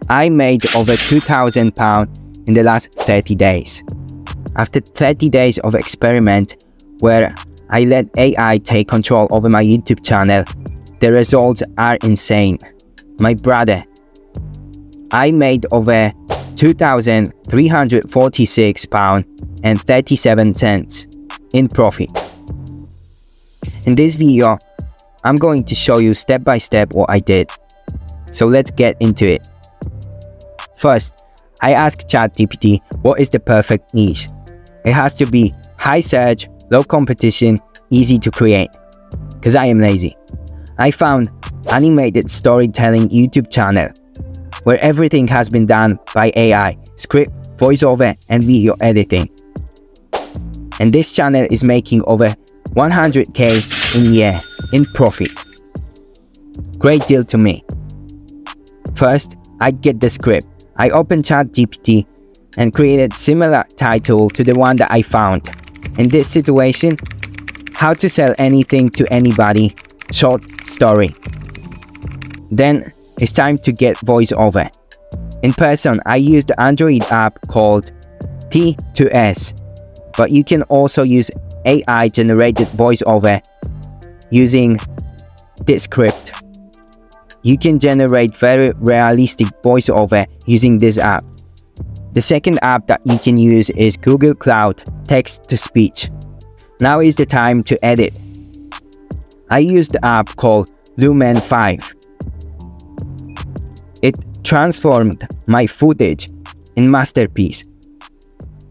I made over £2,000 in the last 30 days. After 30 days of experiment where I let AI take control over my YouTube channel, the results are insane. My brother, I made over £2,346.37 in profit. In this video, I'm going to show you step by step what I did. So let's get into it. First, I asked ChatGPT what is the perfect niche. It has to be high search, low competition, easy to create. Cause I am lazy. I found animated storytelling YouTube channel where everything has been done by AI, script, voiceover, and video editing. And this channel is making over 100k in year in profit. Great deal to me. First, I get the script. I opened ChatGPT and created similar title to the one that I found. In this situation, how to sell anything to anybody, short story. Then it's time to get voiceover. In person, I used the Android app called T2S, but you can also use AI generated voiceover using this script. You can generate very realistic voiceover using this app. The second app that you can use is Google Cloud Text-to-Speech. Now is the time to edit. I used the app called Lumen 5. It transformed my footage in masterpiece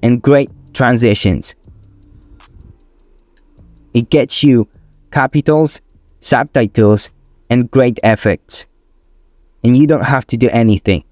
and great transitions. It gets you capitals, subtitles, and great effects. And you don't have to do anything.